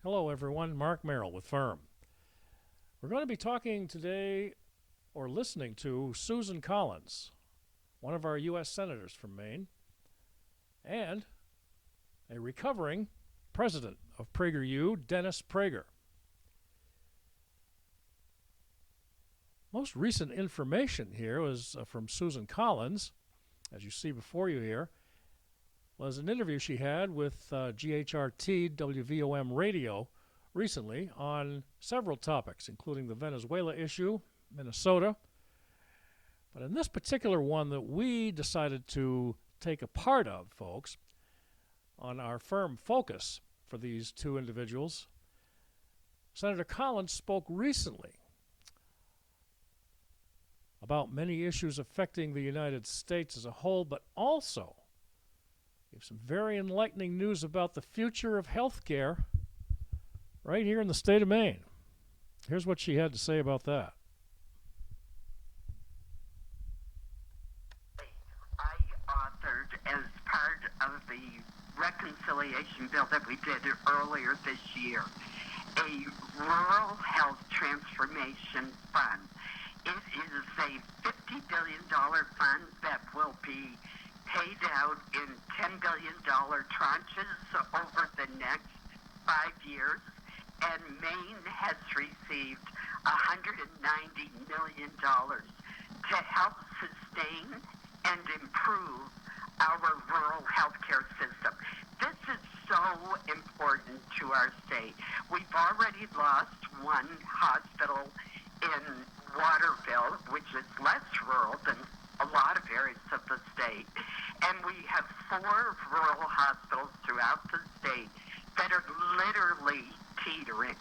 Hello, everyone. Mark Merrill with Firm. We're going to be talking today or listening to Susan Collins, one of our U.S. Senators from Maine, and a recovering president of Prager-U, Dennis Prager. Most recent information here was from Susan Collins, as you see before you here, was an interview she had with GHRT WVOM radio recently on several topics, including the Venezuela issue, Minnesota. But in this particular one that we decided to take a part of, folks, on our firm focus for these two individuals, Senator Collins spoke recently about many issues affecting the United States as a whole, but also gave some very enlightening news about the future of health care right here in the state of Maine. Here's what she had to say about that. I authored, as part of the reconciliation bill that we did earlier this year, a rural health transformation fund. It is a $50 billion fund that will be paid out in $10 billion tranches over the next 5 years, and Maine has received $190 million to help sustain and improve our rural healthcare system. This is so important to our state. We've already lost one hospital in Waterville, which is less rural than a lot of areas of the state. And we have 4 rural hospitals throughout the state that are literally teetering.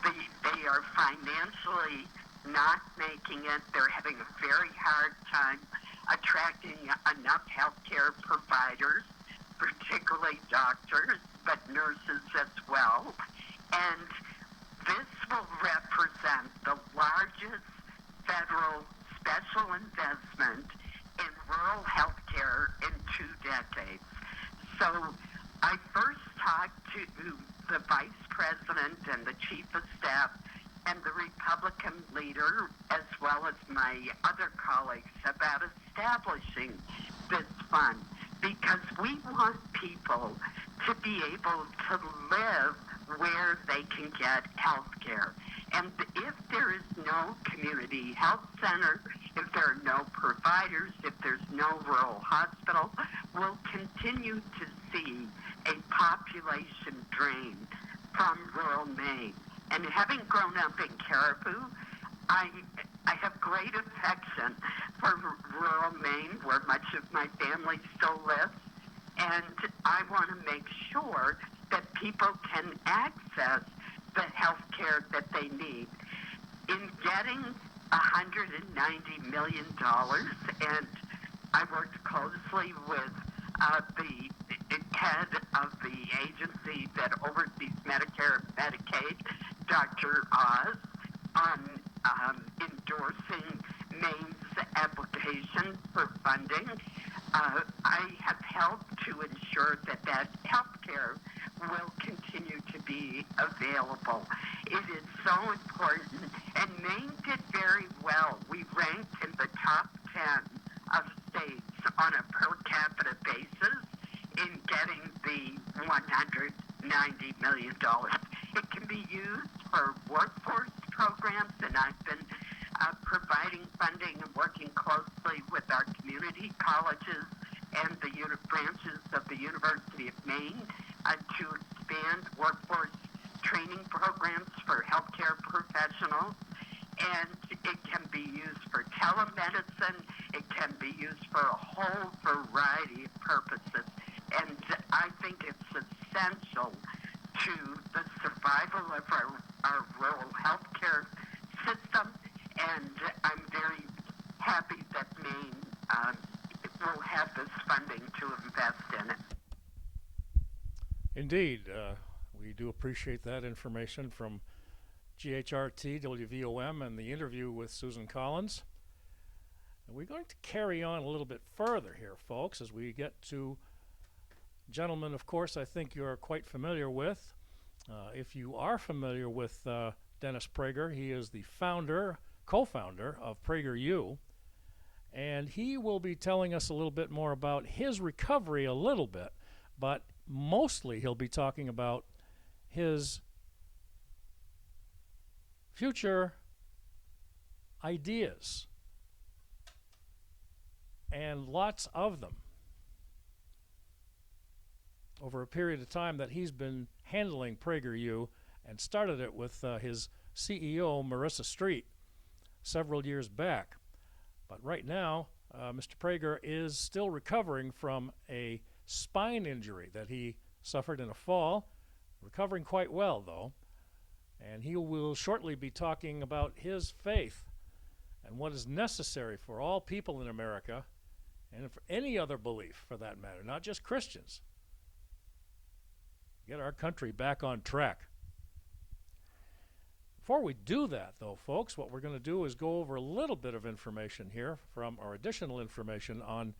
They are financially not making it. They're having a very hard time attracting enough healthcare providers, particularly doctors, but nurses as well. And this will represent the largest federal special investment in rural health care in 2 decades. So I first talked to the vice president and the chief of staff and the Republican leader, as well as my other colleagues, about establishing this fund, because we want people to be able to live where they can get health care. And if there is no community health center, if there are no providers, if there's no rural hospital, we'll continue to see a population drain from rural Maine. And having grown up in Caribou, I have great affection for rural Maine, where much of my family still lives. And I want to make sure that people can access the health care that they need. In getting $190 million, and I worked closely with the head of the agency that oversees Medicare and Medicaid, Dr. Oz, on endorsing Maine's application for funding. I have helped to ensure that health care will continue to be available. It is so important, and Maine did very well. We ranked in the top 10 of states on a per capita basis in getting the $190 million. It can be used for workforce programs, and I've been providing funding and working closely with our community colleges and the branches of the University of Maine to expand workforce training programs for healthcare professionals. And it can be used for telemedicine. It can be used for a whole variety of purposes. And I think it's essential to the survival of our rural healthcare system. And I'm very happy that Maine will have this funding to invest in it. Indeed, we do appreciate that information from GHRT, WVOM, and the interview with Susan Collins. And we're going to carry on a little bit further here, folks, as we get to a gentleman, of course, I think you're quite familiar with, If you are familiar with Dennis Prager, he is the co-founder of Prager-U, and he will be telling us a little bit more about his recovery a little bit, but mostly he'll be talking about his future ideas, and lots of them, over a period of time that he's been handling Prager-U, and started it with his CEO, Marissa Street, several years back. But right now, Mr. Prager is still recovering from a spine injury that he suffered in a fall, recovering quite well, though. And he will shortly be talking about his faith and what is necessary for all people in America, and for any other belief for that matter, not just Christians. Get our country back on track. Before we do that, though, folks, what we're going to do is go over a little bit of information here from our additional information on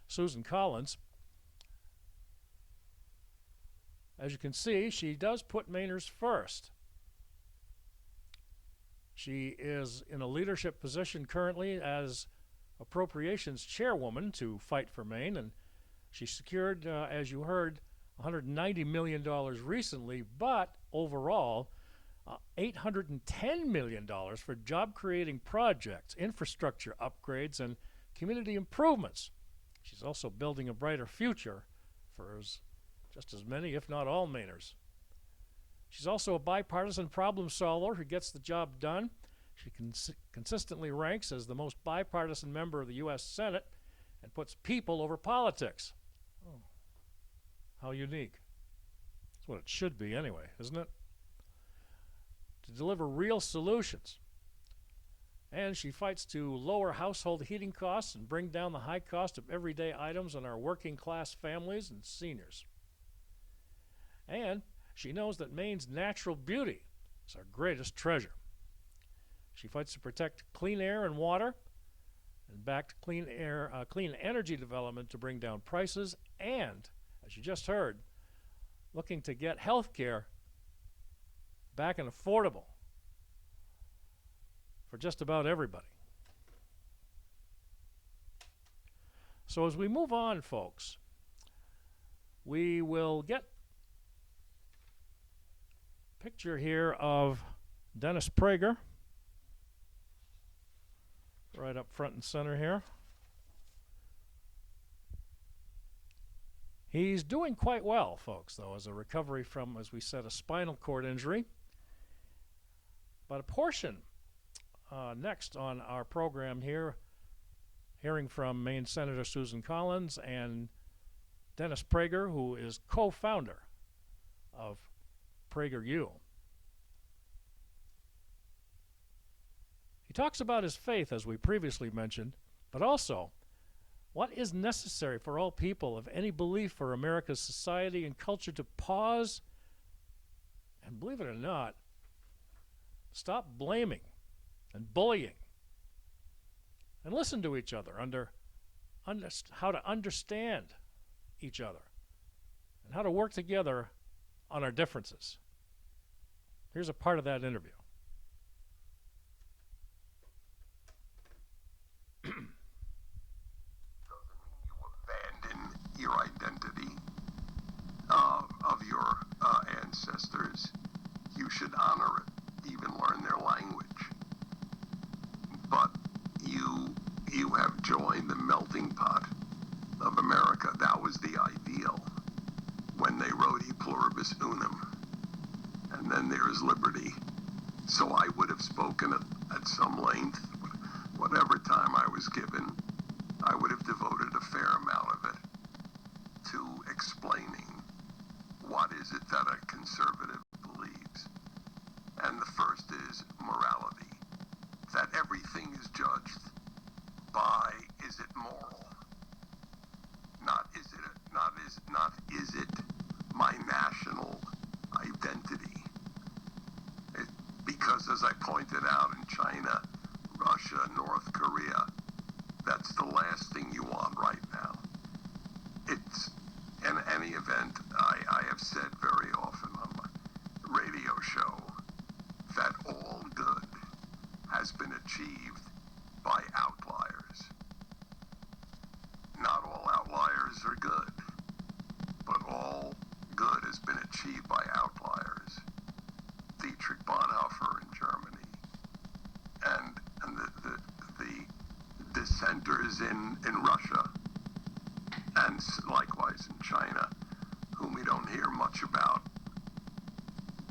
Susan Collins. As you can see, she does put Mainers first. She is in a leadership position currently as Appropriations Chairwoman to Fight for Maine, and she secured, as you heard, $190 million recently, but overall, $810 million for job-creating projects, infrastructure upgrades, and community improvements. She's also building a brighter future for just as many, if not all, Mainers. She's also a bipartisan problem solver who gets the job done. She consistently ranks as the most bipartisan member of the U.S. Senate and puts people over politics. Oh, how unique. That's what it should be anyway, isn't it? To deliver real solutions. And she fights to lower household heating costs and bring down the high cost of everyday items on our working class families and seniors. And she knows that Maine's natural beauty is our greatest treasure. She fights to protect clean air and water, and backed clean energy development to bring down prices, and, as you just heard, looking to get health care back and affordable for just about everybody. So as we move on, folks, we will get a picture here of Dennis Prager right up front and center here. He's doing quite well, folks, though, as a recovery from, as we said, a spinal cord injury. But a portion next on our program here, hearing from Maine Senator Susan Collins and Dennis Prager, who is co-founder of Prager-U. He talks about his faith, as we previously mentioned, but also what is necessary for all people of any belief for America's society and culture to pause and, believe it or not, stop blaming and bullying and listen to each other, how to understand each other and how to work together on our differences. Here's a part of that interview. Your identity of your ancestors. You should honor it, even learn their language. But you have joined the melting pot of America. That was the ideal when they wrote E Pluribus Unum. And then there's liberty. So I would have spoken at some length, whatever time I was given. I would have devoted a fair amount of it to explaining what is it that a conservative believes. And the first is morality, that everything is judged by, is it moral? Not is it my national identity? Because as I pointed out, in China, Russia, North Korea, that's the last thing you want right now. It's, in any event, I have said very often on my others in Russia, and likewise in China, whom we don't hear much about.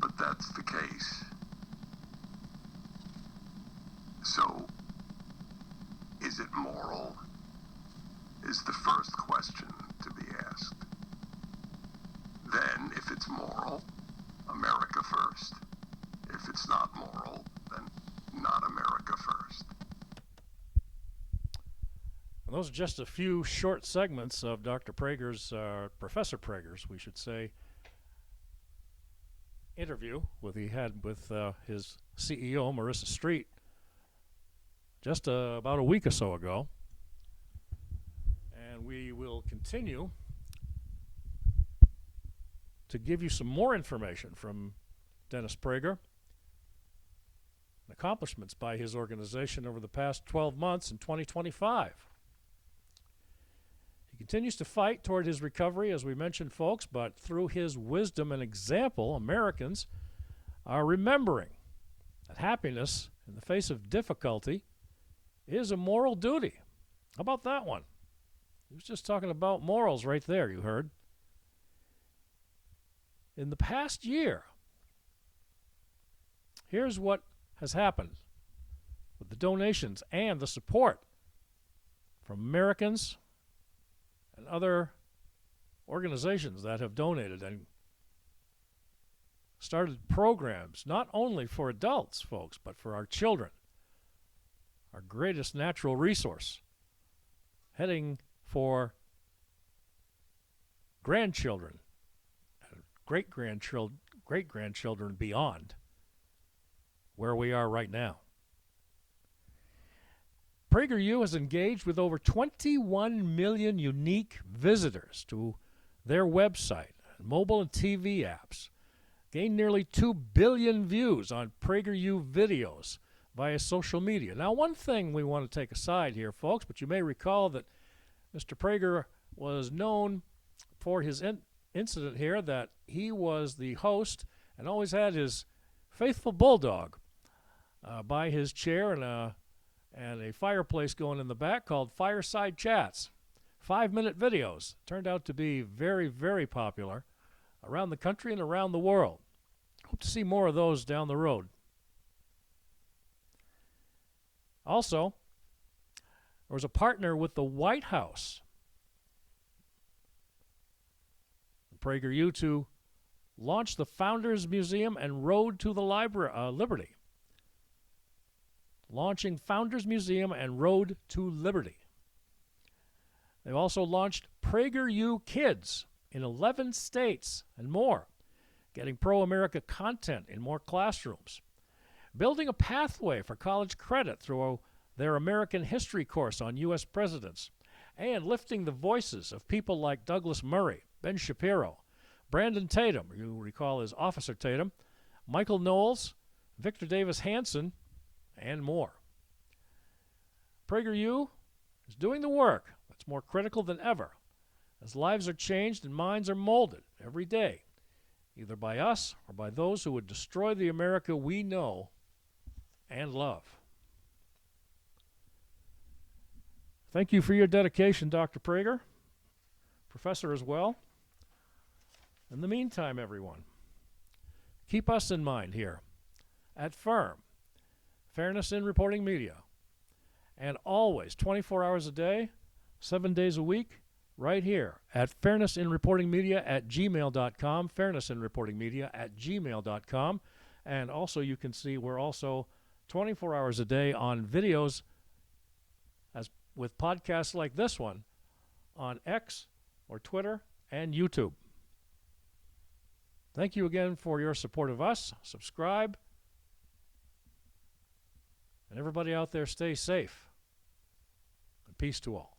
But that's the case. So, is it moral? Is the first question to be asked. Then, if it's moral, America first. If it's not moral, then not America first. And those are just a few short segments of Dr. Prager's, Professor Prager's, we should say, interview he had with his CEO, Marissa Street, just about a week or so ago. And we will continue to give you some more information from Dennis Prager, accomplishments by his organization over the past 12 months in 2025. He continues to fight toward his recovery, as we mentioned, folks, but through his wisdom and example, Americans are remembering that happiness in the face of difficulty is a moral duty. How about that one? He was just talking about morals right there, you heard. In the past year, here's what has happened with the donations and the support from Americans and other organizations that have donated and started programs not only for adults, folks, but for our children, our greatest natural resource, heading for grandchildren, great-grandchildren beyond where we are right now. Prager-U has engaged with over 21 million unique visitors to their website, mobile and TV apps, gained nearly 2 billion views on Prager-U videos via social media. Now, one thing we want to take aside here, folks, but you may recall that Mr. Prager was known for his incident here that he was the host and always had his faithful bulldog by his chair and a fireplace going in the back called Fireside Chats. 5-minute videos turned out to be very, very popular around the country and around the world. Hope to see more of those down the road. Also, there was a partner with the White House, Prager-U, to launch the Founders Museum and Road to the Liberty. Launching Founders Museum and Road to Liberty. They've also launched Prager-U Kids in 11 states and more, getting pro-America content in more classrooms, building a pathway for college credit through their American history course on U.S. presidents, and lifting the voices of people like Douglas Murray, Ben Shapiro, Brandon Tatum, you recall as Officer Tatum, Michael Knowles, Victor Davis Hanson, and more. Prager-U is doing the work that's more critical than ever, as lives are changed and minds are molded every day, either by us or by those who would destroy the America we know and love. Thank you for your dedication, Dr. Prager, Professor as well. In the meantime, everyone, keep us in mind here at FIRM, Fairness in Reporting Media, and always 24 hours a day, 7 days a week, right here at fairnessinreportingmedia@gmail.com, fairnessinreportingmedia@gmail.com, and also you can see we're also 24 hours a day on videos as with podcasts like this one on X or Twitter and YouTube. Thank you again for your support of us. Subscribe. And everybody out there, stay safe. And peace to all.